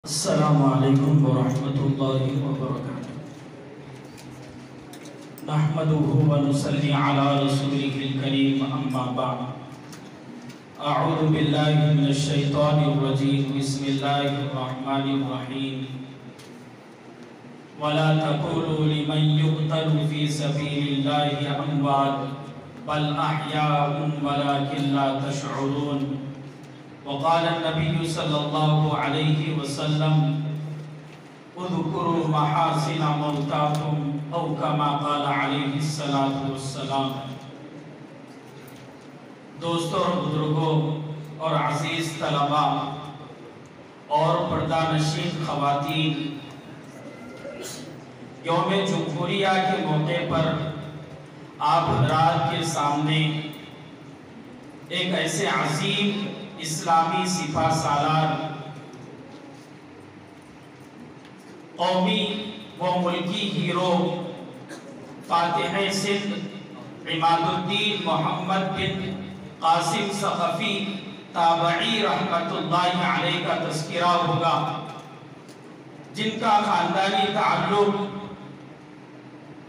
السلام علیکم ورحمۃ اللہ وبرکاتہ نحمده ونصلی علی رسولہ الکریم اما بعد اعوذ باللہ من الشیطان الرجیم بسم اللہ الرحمن الرحیم ولا تقولوا لمن يقتل في سبيل الله اموات بل احیاء ولكن لا تشعرون وقال النبي صلی اللہ علیہ وسلم اذکروا محاسن موتاکم او کما قال علیہ السلام۔ دوستوں اور بزرگوں اور عزیز طلباء اور پردہ نشین خواتین، یوم جمہوریہ کے موقع پر آپ حضرات کے سامنے ایک ایسے عظیم اسلامی سپہ سالار، قومی و ملکی ہیرو، فاتح سندھ عماد الدین محمد بن قاسم ثقفی تابعی رحمت اللہ علیہ کا تذکرہ ہوگا، جن کا خاندانی تعلق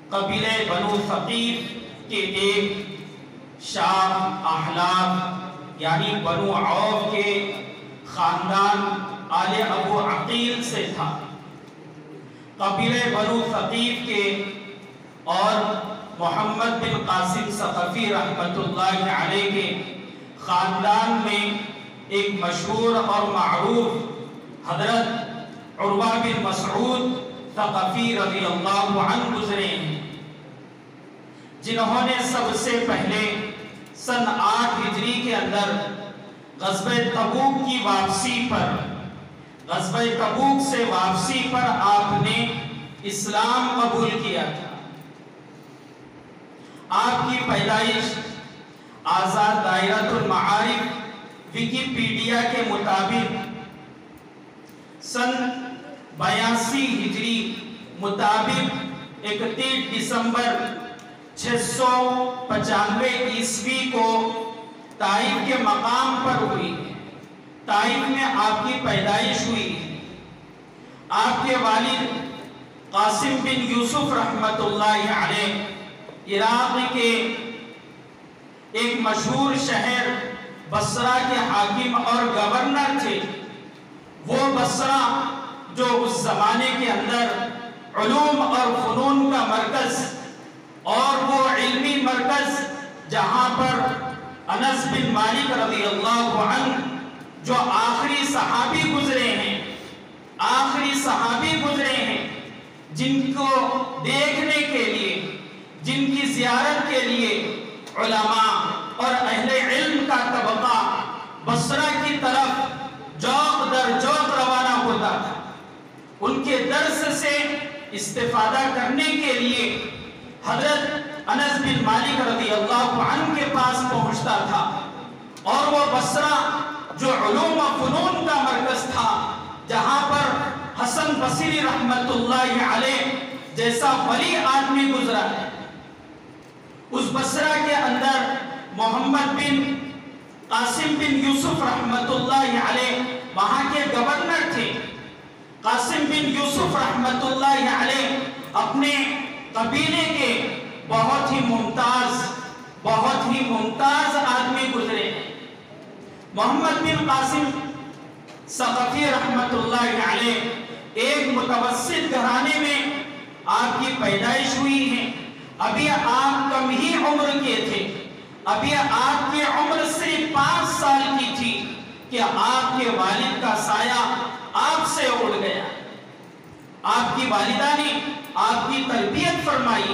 قبیلہ بنو ثقیف کے ایک شاخ احلاف یعنی بنو عوف کے خاندان آل ابو عقیل سے تھا۔ قبیلہ بنو ثقیف کے اور محمد بن قاسم ثقفی رحمت اللہ علیہ کے خاندان میں ایک مشہور اور معروف حضرت عروہ بن مسعود ثقفی رضی اللہ عنہ گزرے ہیں، جنہوں نے سب سے پہلے سن 8 ہجری کے اندر غزوہ تبوک کی واپسی پر آپ نے اسلام قبول کیا تھا۔ آپ کی پیدائش آزاد دائرۃ المعارف ویکیپیڈیا کے مطابق سن 82 ہجری مطابق 31 دسمبر 695 عیسوی کو طائف کے مقام پر ہوئی۔ طائف میں آپ کی پیدائش ہوئی۔ آپ کے والد قاسم بن یوسف رحمت اللہ علیہ عراق کے ایک مشہور شہر بصرہ کے حاکم اور گورنر تھے۔ وہ بصرہ جو اس زمانے کے اندر علوم اور فنون کا مرکز اور وہ علمی مرکز جہاں پر انس بن مالک رضی اللہ عنہ جو آخری صحابی گزرے ہیں جن کو دیکھنے کے لیے، جن کی زیارت کے لیے علماء اور اہل علم کا طبقہ بصرہ کی طرف جوق در جوق روانہ ہوتا تھا، ان کے درس سے استفادہ کرنے کے لیے حضرت انس بن مالک رضی اللہ عنہ کے پاس پہنچتا تھا۔ اور وہ بصرہ جو علوم و فنون کا مرکز تھا، جہاں پر حسن بصری رحمت اللہ علیہ جیسا ولی آدمی گزرا ہے، اس بصرہ کے اندر محمد بن قاسم بن یوسف رحمت اللہ علیہ وہاں کے گورنر تھے۔ قاسم بن یوسف رحمت اللہ علیہ اپنے قبیلے کے بہت ہی ممتاز آدمی گزرے ہیں۔ محمد بن قاسم ثقفی رحمت اللہ علیہ ایک متوسط گھرانے میں آپ کی پیدائش ہوئی ہے۔ ابھی آپ کم ہی عمر کے تھے، ابھی آپ کی عمر صرف 5 سال کی تھی کہ آپ کے والد کا سایہ آپ سے اڑ گیا۔ آپ کی والدہ نے آپ کی تربیت فرمائی،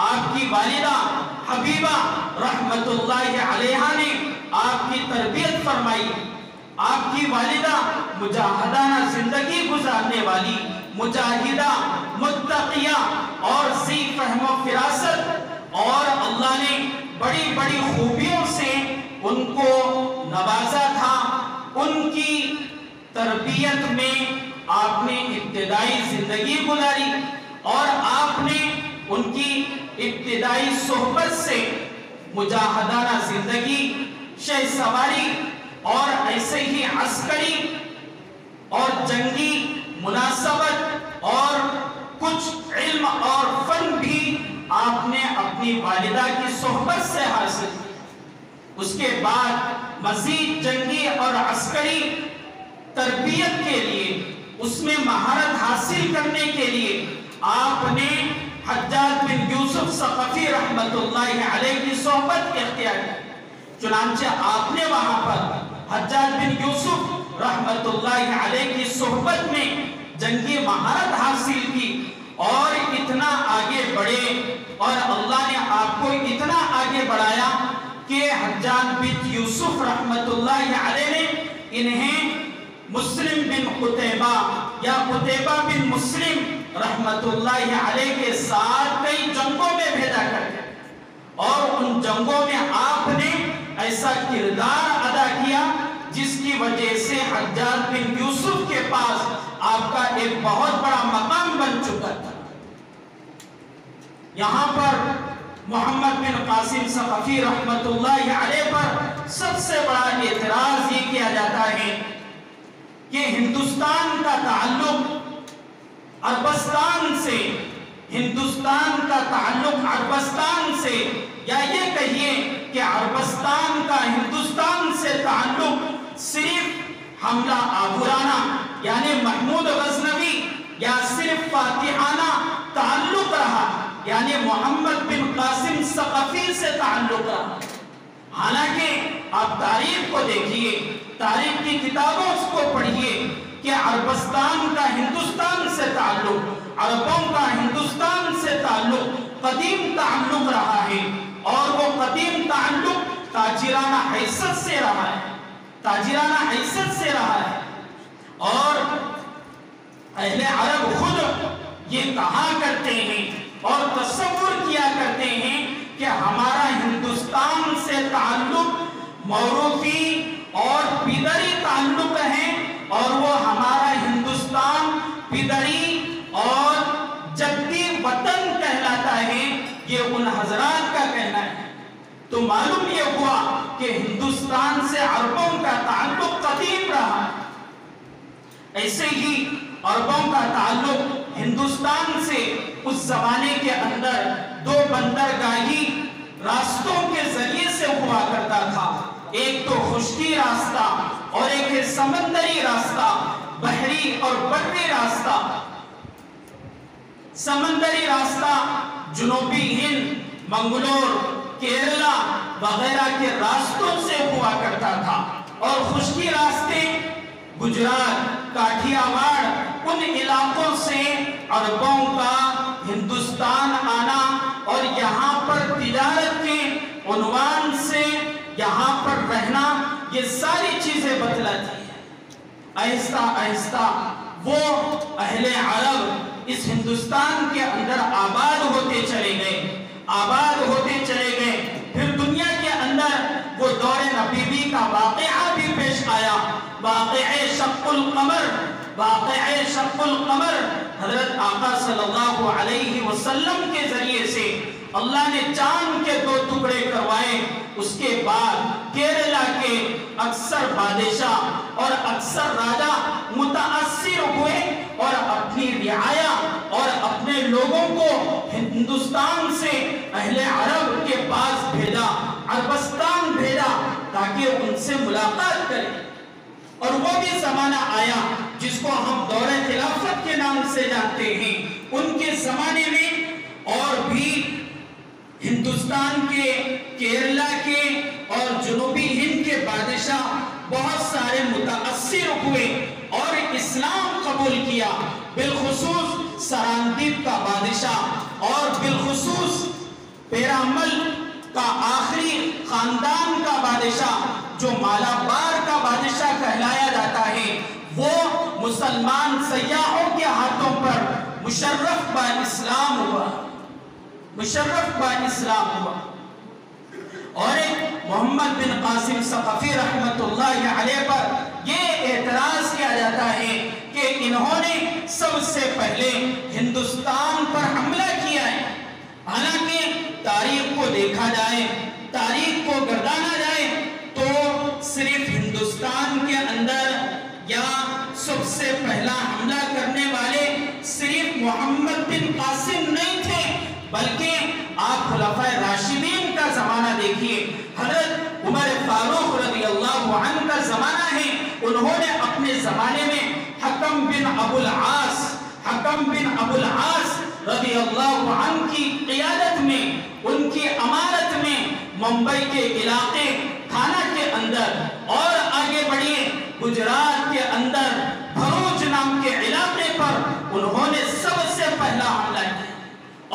آپ کی والدہ حبیبہ رحمت اللہ علیہا نے آپ کی تربیت فرمائی۔ آپ کی والدہ مجاہدانہ زندگی گزارنے والی، مجاہدہ، متقیہ اور ذی فہم و فراست، اور اللہ نے بڑی بڑی خوبیوں سے ان کو نوازا تھا۔ ان کی تربیت میں آپ نے ابتدائی زندگی گزاری اور آپ نے ان کی ابتدائی صحبت سے مجاہدانہ زندگی، شہ سواری اور ایسے ہی عسکری اور جنگی مناسبت اور کچھ علم اور فن بھی آپ نے اپنی والدہ کی صحبت سے حاصل کی۔ اس کے بعد مزید جنگی اور عسکری تربیت کے لیے، اس میں مہارت حاصل کرنے کے لیے آپ نے حجاج بن یوسف ثقفی رحمت اللہ علیہ کی صحبت اختیار کی۔ چنانچہ آپ نے وہاں پر حجاج بن یوسف رحمت اللہ علیہ کی صحبت میں جنگی مہارت حاصل کی اور اتنا آگے بڑھے، اور اللہ نے آپ کو اتنا آگے بڑھایا کہ حجاج بن یوسف رحمت اللہ علیہ نے انہیں مسلم بن قتیبہ یا قتیبہ بن مسلم رحمت اللہ علیہ کے ساتھ کئی جنگوں میں بھیجا کرتے، اور ان جنگوں میں آپ نے ایسا کردار ادا کیا جس کی وجہ سے حجاج بن یوسف کے پاس آپ کا ایک بہت بڑا مقام بن چکا تھا۔ یہاں پر محمد بن قاسم ثقفی رحمت اللہ علیہ پر سب سے بڑا اعتراض یہ کیا جاتا ہے کہ ہندوستان کا تعلق عربستان سے، ہندوستان کا تعلق عربستان سے، یا یہ کہیے کہ عربستان کا ہندوستان سے تعلق صرف حملہ آورانہ یعنی محمود غزنوی یا صرف فاتحانہ تعلق رہا، یعنی محمد بن قاسم ثقفی سے تعلق رہا۔ حالانکہ آپ تاریخ کو دیکھیے، تاریخ کی کتابوں کو پڑھیے کہ عربستان کا ہندوستان سے تعلق، عربوں کا ہندوستان سے تعلق قدیم تعلق رہا ہے، اور وہ قدیم تعلق تاجرانہ حیثیت سے رہا ہے، تاجرانہ حیثیت سے رہا ہے۔ اور اہل عرب خود یہ کہا کرتے ہیں اور تصور کیا کرتے ہیں کہ ہمارا ہندوستان سے تعلق موروثی اور پدری تعلق ہے، اور وہ ہمارا ہندوستان پدری اور جدی وطن کہلاتا ہے، یہ ان حضرات کا کہنا ہے۔ تو معلوم یہ ہوا کہ ہندوستان سے عربوں کا تعلق قدیم رہا ہے۔ ایسے ہی عربوں کا تعلق ہندوستان سے اس زمانے کے اندر دو بندرگاہی راستوں کے ذریعے سے ہوا کرتا تھا، ایک تو خشکی راستہ اور ایک ہے سمندری راستہ، بحری اور بری راستہ۔ سمندری راستہ جنوبی ہند، منگلور، کیرلا وغیرہ کے راستوں سے ہوا کرتا تھا، اور خشکی راستے گجرات، کاٹھیا واڑ ان علاقوں سے عربوں کا ہندوستان آنا اور یہاں پر تجارت کے عنوان سے یہاں پر رہنا، یہ ساری چیزیں بتلاتی ہیں۔ آہستہ آہستہ وہ اہل عرب اس ہندوستان کے اندر آباد ہوتے چلے گئے، آباد ہوتے چلے گئے۔ پھر دنیا کے اندر وہ دور نبوی کا واقعہ بھی پیش آیا، واقعہ شق القمر، واقعہ شق القمر۔ حضرت آقا صلی اللہ علیہ وسلم کے ذریعے سے اللہ نے چاند کے دو ٹکڑے کروائے۔ اس کے بعد کیرلا کے اکثر بادشاہ اور اکثر راجہ متاثر ہوئے اور اپنی رعایا اور اپنے لوگوں کو ہندوستان سے اہل عرب کے پاس بھیجا، عربستان بھیجا، تاکہ ان سے ملاقات کریں۔ اور وہ بھی زمانہ آیا جس کو ہم دور خلافت کے نام سے جانتے ہیں۔ ان کے زمانے میں اور بھی ہندوستان کے، کیرلا کے اور جنوبی ہند کے بادشاہ بہت سارے متاثر ہوئے اور اسلام قبول کیا، بالخصوص سراندیپ کا بادشاہ اور بالخصوص پیرامل کا آخری خاندان کا بادشاہ جو مالابار کا بادشاہ کہلایا جاتا ہے، وہ مسلمان سیاحوں کے ہاتھوں پر مشرف با اسلام ہوا، مشرف با اسلام ہوا۔ اور محمد بن قاسم ثقفی رحمت اللہ علیہ پر یہ اعتراض کیا جاتا ہے کہ انہوں نے سب سے پہلے ہندوستان پر حملہ کیا ہے۔ حالانکہ تاریخ کو دیکھا جائے، تاریخ کو گردانا جائے تو صرف ہندوستان کے اندر یا سب سے پہلا حملہ کرنے محمد بن قاسم نہیں تھے، بلکہ آپ خلفائے راشدین کا زمانہ دیکھیے، حضرت عمر فاروق رضی اللہ عنہ کا زمانہ ہے، انہوں نے اپنے زمانے میں حکم بن ابو العاص رضی اللہ عنہ کی قیادت میں، ان کی امارت میں ممبئی کے علاقے تھانہ کے اندر، اور آگے بڑھیے گجرات کے اندر بھروچ نام کے علاقے پر انہوں نے سب سے پہلا حملہ کیا،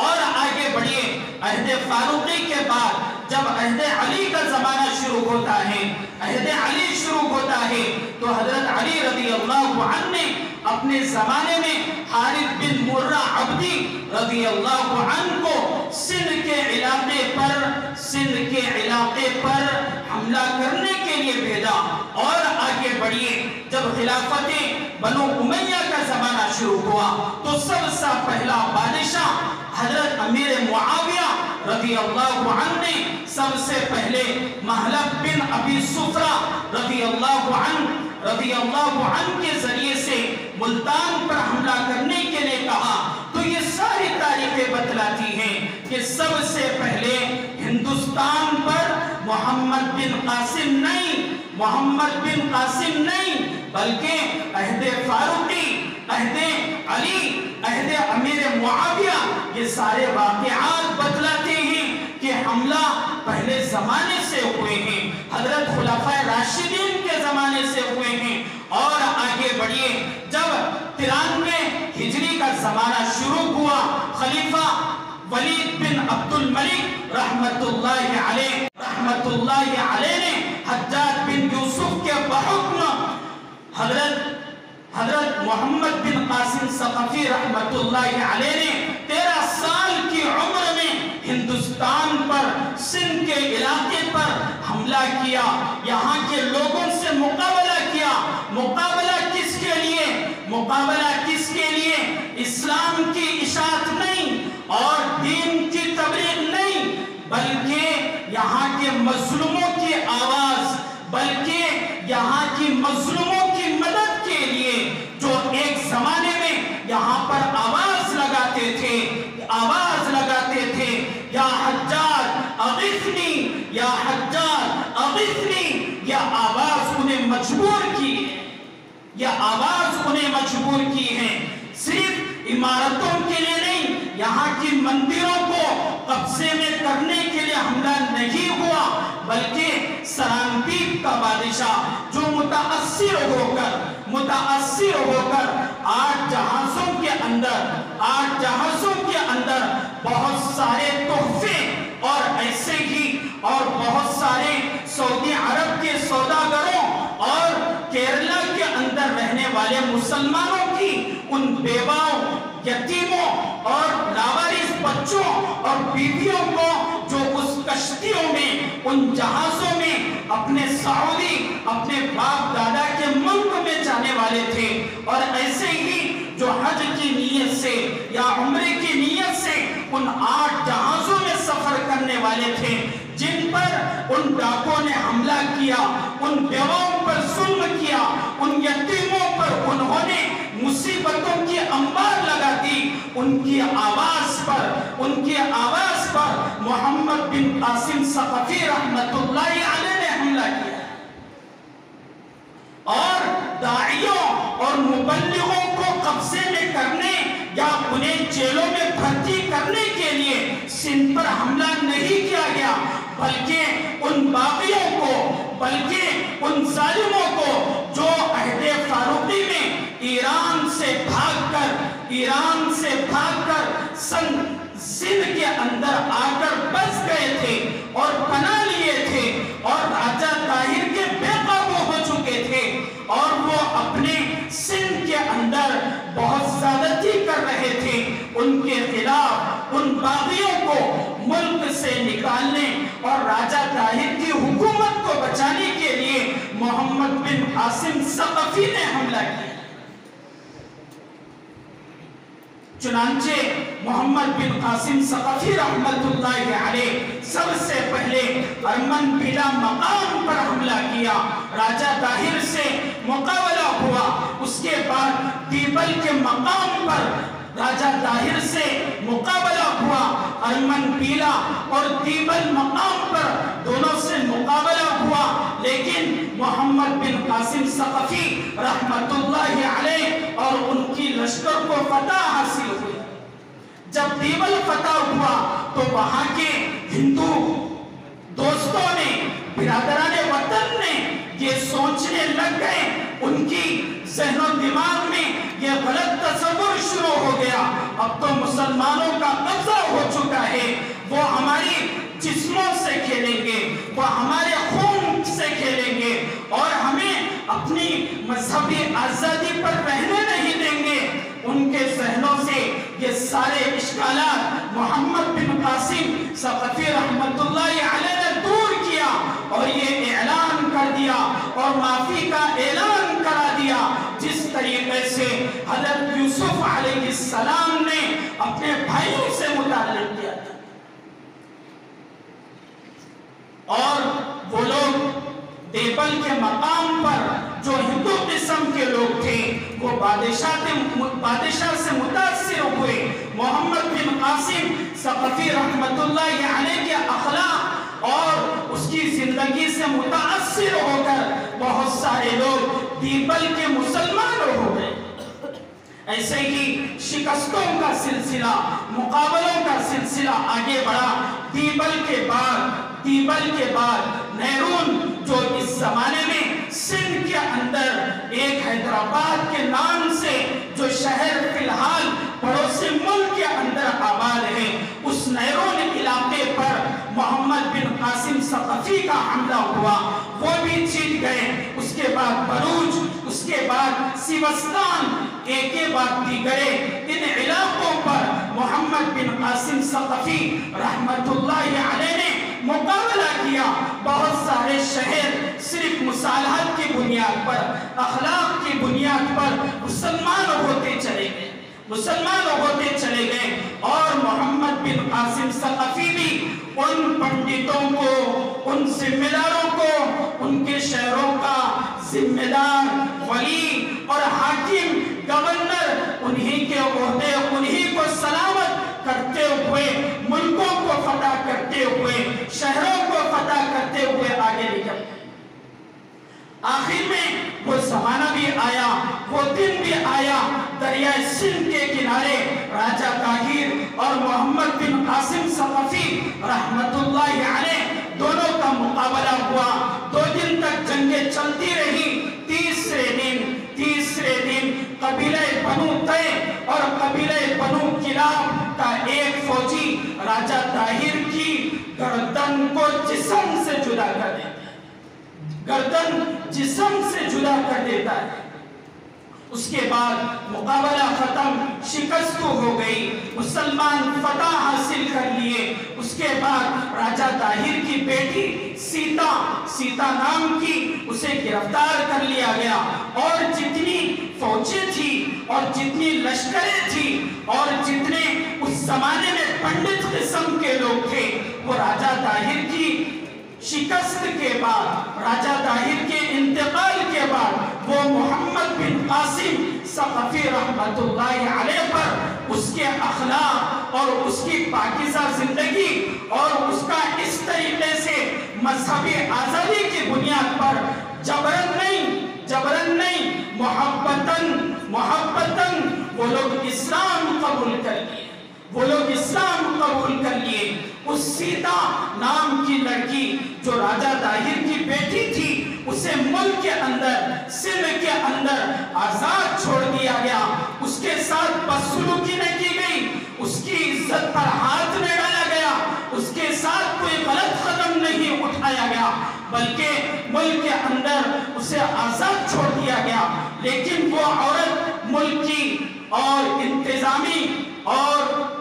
اور آگے بڑھیے عہد فاروقی کے بعد جب عہد علی کا زمانہ شروع ہوتا ہے، عہد علی شروع ہوتا ہے، تو حضرت علی رضی اللہ عنہ نے اپنے زمانے میں حارث بن مرہ عبدی رضی اللہ عنہ کو سندھ کے علاقے پر حملہ کرنے کے لیے بھیجا، اور آگے بڑھیے جب خلافت بنو امیہ کا زمانہ شروع ہوا تو سب سے پہلا بادشاہ حضرت امیر معاویہ رضی اللہ عنہ نے سب سے پہلے محلب بن ابی سفرہ رضی اللہ عنہ کے ذریعے سے ملتان پر حملہ کرنے کے لیے کہا۔ تو یہ ساری تاریخیں بتلاتی ہیں کہ سب سے پہلے ہندوستان پر محمد بن قاسم نہیں بلکہ عہد فاروقی، عہد علی، عہد امیر معاویہ، یہ سارے واقعات بتلاتے ہیں کہ حملہ پہلے زمانے سے ہوئے ہیں، حضرت خلفائے راشدین کے زمانے سے ہوئے ہیں۔ اور آگے بڑھیے جب 93 ہجری کا زمانہ شروع ہوا، خلیفہ ولید بن عبد الملک رحمت اللہ علیہ نے حجاج بن یوسف کے بحکم حضرت محمد بن قاسم ثقفی رحمت اللہ علیہ نے 13 سال کی عمر میں ہندوستان پر، سندھ کے علاقے پر حملہ کیا، یہاں کے لوگوں سے مقابلہ کیا۔ مقابلہ کس کے لیے؟ اسلام کی اشاعت نہیں اور دین کی تبلیغ نہیں، بلکہ یہاں کے مظلوموں کی آواز، بلکہ یہاں کی مظلوموں کی مدد کے لیے، جو ایک زمانے میں یہاں پر آواز لگاتے تھے، یا حجاج اغثنی، یا حجاج اغثنی، یہ آواز انہیں مجبور کی ہے، صرف عمارتوں کے لیے نہیں، یہاں کی مندروں کو قبضے میں کرنے کے لیے حملہ نہیں ہوا، بلکہ سرانپیپ کا بادشاہ جو متاثر ہو کر 8 جہازوں کے اندر بہت سارے تحفے اور بہت سارے سعودی عرب کے سوداگروں اور کیرلا کے اندر رہنے والے مسلمانوں کی ان بیواؤں، یتیموں اور لاوارث بچوں اور بیویوں کو جو اس کشتیوں میں، ان جہازوں میں اپنے باپ دادا کے ملک میں جانے والے تھے، اور ایسے ہی جو حج کی نیت سے یا عمرے کی نیت سے ان 8 جہازوں میں سفر کرنے والے تھے، جن پر ان ڈاکوں نے حملہ کیا، ان بیواؤں پر ظلم کیا، ان یتیموں پر انہوں نے مصیبتوں کی انبار لگا دی، ان کی آواز پر محمد بن قاسم ثقفی رحمت اللہ علیہ نے حملہ کیا، اور داعیوں اور مبلغوں کو قبضے میں کرنے یا انہیں جیلوں میں بھرتی کرنے کے لیے سندھ پر حملہ نہیں کیا گیا، بلکہ ان باغیوں کو، بلکہ ان ظالموں کو جو عہد فاروقی میں ایران سے بھاگ کر سندھ کے اندر آ کر بس گئے تھے اور پناہ لیے تھے، اور راجہ طاہر کے بے قابو ہو چکے تھے، اور وہ اپنے سندھ کے اندر بہت زیادتی کر رہے تھے، ان کے خلاف ان باغیوں کو ملک سے نکالنے اور راجہ طاہر کی حکومت کو بچانے کے لیے محمد بن قاسم ثقفی نے حملہ کیا۔ چنانچہ محمد بن قاسم ثقفی رحمت اللہ علیہ سب سے پہلے ارمن بلا مقام پر حملہ کیا، راجہ طاہر سے مقابلہ ہوا، اس کے بعد دیبل کے مقام پر راجہ طاہر سے مقابلہ ہوا، ارمن پیلا اور دیبل مقام پر دونوں سے مقابلہ ہوا، لیکن محمد بن قاسم ثقفی رحمت اللہ علیہ اور ان کی لشکر کو فتح حاصل ہوئی۔ جب دیبل فتح ہوا تو وہاں کے ہندو دوستوں نے، برادران وطن نے یہ سوچنے لگ گئے، ان کی ذہن و دماغ میں یہ غلط تصور شروع ہو گیا، اب تو مسلمانوں کا قبضہ ہو چکا ہے، وہ ہماری جسموں سے کھیلیں گے، وہ ہمارے خون سے کھیلیں گے اور ہمیں اپنی مذہبی آزادی پر رہنے نہیں دیں گے۔ ان کے ذہنوں سے یہ سارے اشکالات محمد بن قاسم ثقفی رحمت اللہ علیہ نے دور کیا اور یہ اعلان کر دیا اور معافی کا اعلان کرا دیا، جس طریقے سے حضرت یوسف علیہ السلام نے اپنے بھائیوں سے متعلق کیا تھا۔ اور وہ لوگ دیبل کے مقام پر جو ہندو قسم کے لوگ تھے وہ بادشاہ سے متاثر ہوئے، محمد بن قاسم ثقفی رحمت اللہ علیہ کے اخلاق اور اس کی زندگی سے متاثر ہو کر بہت سارے لوگ دیبل کے مسلمان ہو گئے۔ ایسے ہی شکستوں کا سلسلہ، مقابلوں کا سلسلہ آگے بڑھا۔ دیبل کے بعد نیرون جو اس زمانے میں سندھ کے اندر ایک حیدرآباد کے نام سے جو شہر فی الحال پڑوسی ملک کے اندر آباد ہے، اس نیرون علاقے پر محمد بن قاسم ثقفی کا حملہ ہوا، وہ بھی جیت گئے۔ اس کے بعد بلوچ، اس کے بعد سیوستان، ایک کے بعد دیگرے، ان علاقوں پر محمد بن قاسم ثقفی رحمت اللہ علیہ نے مقابلہ کیا۔ بہت سارے شہر صرف مصالحت کی بنیاد پر، اخلاق کی بنیاد پر مسلمان ہوتے چلے گئے اور محمد بن قاسم ثقفی بھی ان پنڈتوں کو، ان ذمہ داروں کو، ان کے شہروں کا ذمہ دار، ولی اور حاکم، گورنر، انہی کے عہدے، انہی کو سلامت کرتے ہوئے، ملکوں کو فتح کرتے ہوئے، شہروں کو فتح کرتے ہوئے آگے نکل گئے۔ آخر میں وہ زمانہ بھی آیا، وہ دن بھی آیا، دریائے سندھ کے کنارے راجہ طاہر اور محمد بن قاسم ثقفی رحمت اللہ علیہ دونوں کا مقابلہ ہوا۔ 2 دن تک جنگیں چلتی رہی۔ تیسرے دن قبیلہ بنو طے اور قبیلہ بنو کلاب کا ایک فوجی راجہ طاہر کی گردن کو جسم سے جدا کر دیتا ہے، گردن جسم سے جدا کر دیتا ہے۔ اس کے بعد مقابلہ ختم، شکست ہو گئی، مسلمان فتح حاصل کر لیے۔ اس کے بعد راجہ طاہر کی بیٹی سیتا نام کی، اسے گرفتار کر لیا گیا اور جتنی فوجیں تھی اور جتنی لشکریں تھی اور جتنے اس زمانے میں پنڈت قسم کے لوگ تھے، وہ راجہ طاہر کی شکست کے بعد، راجہ طاہر کے انتقال کے بعد، وہ محمد بن قاسم ثقفی رحمت اللہ علیہ پر اس کے اخلاق اور اس کی پاکیزہ زندگی اور اس کا اس طریقے سے مذہبی آزادی کی بنیاد پر جبرن نہیں، محبتاً وہ لوگ اسلام قبول کر لیے۔ اس سیتا نام کی لڑکی جو راجہ طاہر کی بیٹی تھی، اسے ملک کے اندر، سندھ کے اندر آزاد چھوڑ دیا گیا، اس کے ساتھ بدسلوکی نہ کی گئی، اس کی عزت پر ہاتھ نہ ڈالا گیا، اس کے ساتھ کوئی غلط قدم نہیں اٹھایا گیا، بلکہ ملک کے اندر اسے آزاد چھوڑ دیا گیا۔ لیکن وہ عورت ملک کی اور انتظامی اور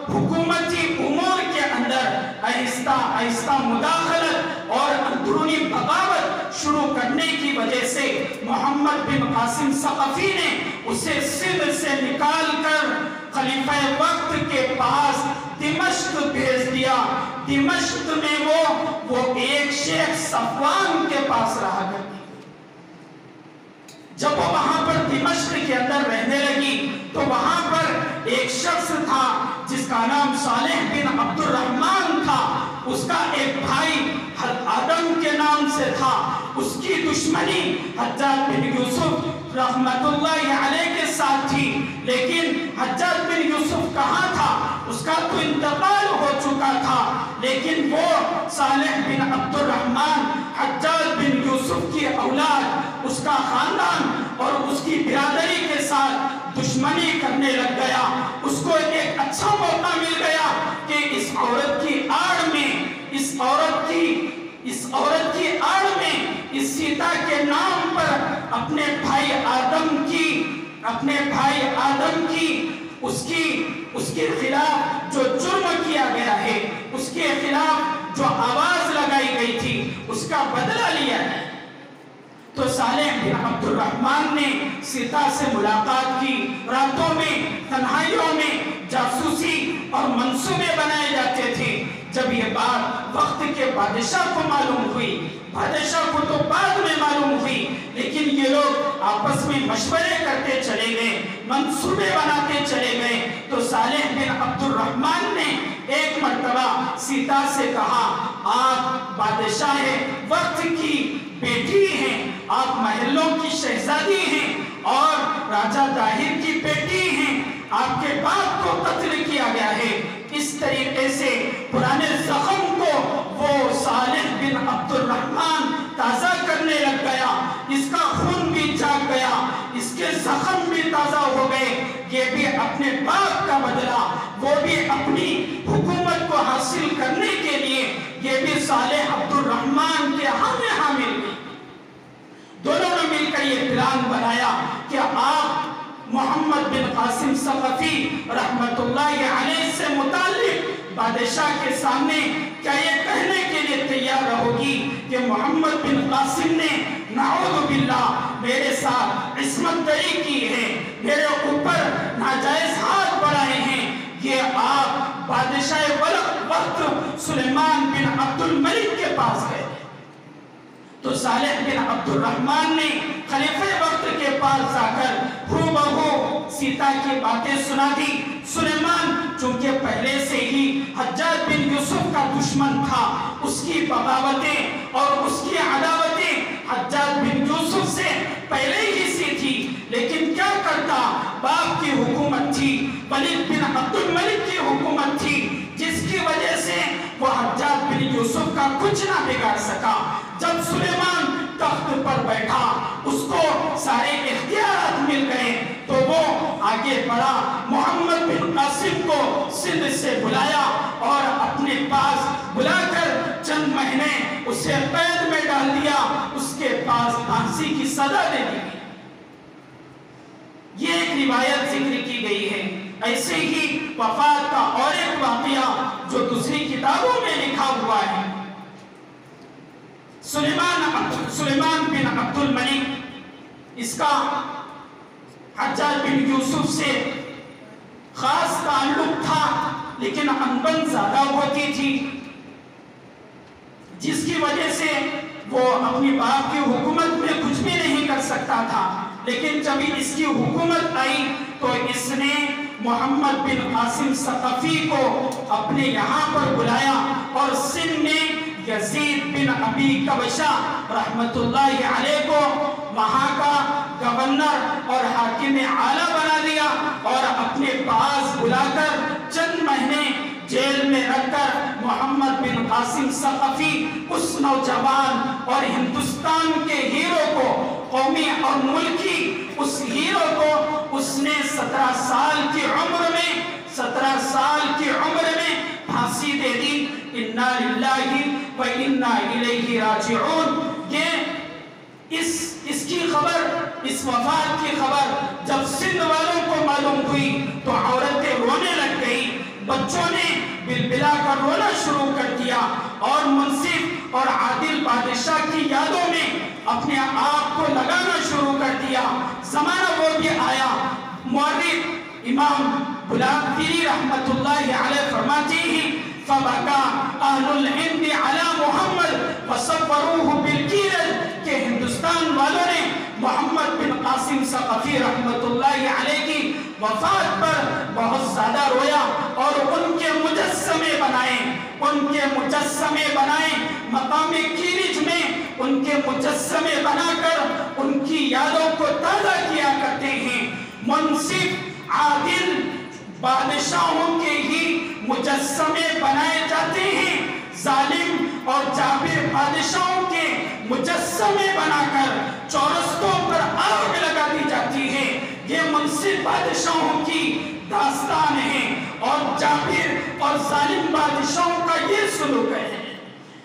حکومتی امور کے اندر آہستہ مداخلت اور اندرونی بغاوت شروع کرنے کی وجہ سے محمد بن قاسم ثقفی نے اسے سندھ سے نکال کر خلیفہ وقت کے پاس دمشق بھیج دیا۔ دمشق میں وہ ایک شیخ صفوان کے پاس رہا کرتی۔ جب وہ وہاں پر دمشق کے اندر رہنے لگی تو وہاں پر ایک شخص تھا جس کا نام صالح بن عبد الرحمن تھا، اس کا ایک بھائی آدم کے نام سے تھا، اس کی دشمنی حجاج بن یوسف رحمت اللہ علیہ کے ساتھ تھی، لیکن حجاج بن یوسف کہاں تھا؟ اس کا تو انتقال ہو چکا تھا، لیکن وہ صالح بن عبد الرحمن حجاج بن یوسف کی اولاد، اس کا خاندان اور اس کی برادری کے ساتھ دشمنی کرنے لگ گیا۔ اس کو ایک اچھا موقع مل گیا کہ اس عورت کی آڑ میں، اس عورت کی آڑ میں، اس سیتا کے نام پر اپنے بھائی آدم کی اس کے خلاف جو جرم کیا گیا ہے، اس کے خلاف جو آواز لگائی گئی تھی، اس کا بدلہ لیا ہے۔ تو صالح بن عبد الرحمن نے سیتا سے ملاقات کی، راتوں میں تنہائیوں میں جاسوسی اور منصوبے بنائے جاتے تھے۔ جب یہ بات وقت کے بادشاہ کو معلوم ہوئی، بادشاہ کو تو بعد میں معلوم ہوئی، لیکن یہ لوگ آپس میں مشورے کرتے چلے گئے، منصوبے بناتے چلے گئے، تو صالح بن عبد الرحمن نے ایک مرتبہ سیتا سے کہا، آپ بادشاہ وقت کی بیٹی ہیں، آپ محلوں کی شہزادی ہیں اور راجہ طاہر کی بیٹی ہیں، آپ کے باپ کو قتل کیا گیا ہے۔ اس طریقے سے پرانے زخم کو وہ صالح بن عبد الرحمن تازہ کرنے لگ گیا، اس کا خون بھی جاگ گیا، اس کے زخم بھی تازہ ہو گئے، یہ بھی اپنے باپ کا بدلہ، وہ بھی اپنی حکومت کو حاصل کرنے کے لیے یہ بھی صالح عبد الرحمن کے حامل گئی۔ دونوں نے مل کر یہ پلان بنایا کہ آپ محمد بن قاسم ثقفی رحمت اللہ علیہ سے متعلق بادشاہ کے سامنے کیا یہ کہنے کے لیے تیار رہو گی کہ محمد بن قاسم نے نعوذ باللہ میرے ساتھ عصمت دری کی ہے، میرے اوپر ناجائز ہاتھ بڑھائے ہیں، یہ آپ بادشاہ وقت سلیمان بن عبد الملک کے پاس گئے۔ تو صالح بن عبد الرحمن نے خلیفہ وقت کے پاس جا کر ہو بہو سیتا کی باتیں سنا دی۔ سلیمان چونکہ پہلے سے ہی حجاج بن یوسف کا دشمن تھا، اس کی بغاوتیں اور اس کی عداوتیں حجاج بن یوسف سے پہلے ہی سے تھی، لیکن کیا کرتا، باپ کی حکومت تھی، ولید بن عبد الملک کی حکومت تھی، جس کی وجہ سے وہ حجاج بن یوسف کا کچھ نہ بگاڑ سکا۔ جب سلیمان تخت پر بیٹھا، اس کو سارے اختیارات مل گئے، تو وہ آگے بڑھا، محمد بن قاسم کو سندھ سے بلایا اور اپنے پاس بلا کر چند مہینے اسے قید میں ڈال دیا، اس کے پاس پھانسی کی سزا دے دی۔ یہ ایک روایت ذکر کی گئی ہے۔ ایسے ہی وفات کا اور ایک واقعہ جو دوسری کتابوں میں لکھا ہوا ہے، سلیمان بن عبد الملک، اس کا حجاج بن یوسف سے خاص تعلق تھا، لیکن انبن زیادہ ہوتی تھی، جس کی وجہ سے وہ اپنی باپ کی حکومت میں کچھ بھی نہیں کر سکتا تھا۔ لیکن جب اس کی حکومت آئی تو اس نے محمد بن قاسم ثقفی کو اپنے یہاں پر بلایا اور سندھ میں یزید بن ابی کبشہ رحمت اللہ علیہ کو وہاں کا گورنر اور حاکم اعلیٰ بنا دیا اور اپنے پاس بلا کر چند مہینے جیل میں رکھ کر محمد بن قاسم ثقفی اس نوجوان اور ہندوستان کے ہیرو کو، قومی اور ملکی اس ہیرو کو اس نے 17 سال کی عمر میں پھانسی دے دی۔ انا للہ و انا الیہ راجعون۔ یہ اس کی خبر، اس وفات کی خبر جب سندھ والوں کو معلوم ہوئی تو عورتیں رونے لگ گئی، بچوں نے بلبلا کر رونا شروع کر دیا اور منصف اور عادل بادشاہ کی یادوں میں اپنے آپ کو لگانا شروع کر دیا۔ زمانہ وہ بھی آیا، مورخ امام بلاغپیری رحمت اللہ علیہ فرماتے ہیں، فَبَكَى أَهْلُ الْهِنْدِ عَلَى مُحَمَّدٍ وَصَفَّرُوهُ بِالْكِيرَةِ کہ ہندوستان والوں نے محمد بن قاسم ثقفی رحمت اللہ علیہ کی وفات پر بہت زیادہ رویا اور ان کے مجسمے بنائے مقام کیرج میں ان کے مجسمے بنا کر ان کی یادوں کو تازہ کیا کرتے ہیں۔ منصف عادل بادشاہوں کے ہی مجسمے بنائے جاتے ہیں، ظالم اور جابر بادشاہوں کے مجسمے بنا کر چورستوں پر آگ لگا دی جاتی ہے۔ یہ منصف بادشاہوں کی داستان ہے اور جابر اور ظالم بادشاہوں کا یہ سلوک ہے۔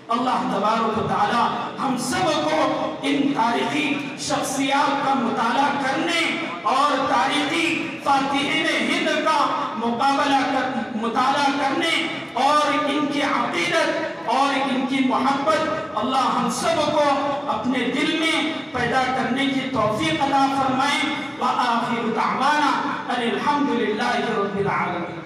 اللہ تبارک و تعالی ہم سب کو ان تاریخی شخصیات کا مطالعہ کرنے اور تاریخی فاتحین ہند کا مطالعہ کرنے اور ان کی عقیدت اور ان کی محبت اللہ ہم سب کو اپنے دل میں پیدا کرنے کی توفیق عطا فرمائے۔ وآخر دعوانا ان الحمد للہ رب العالمین۔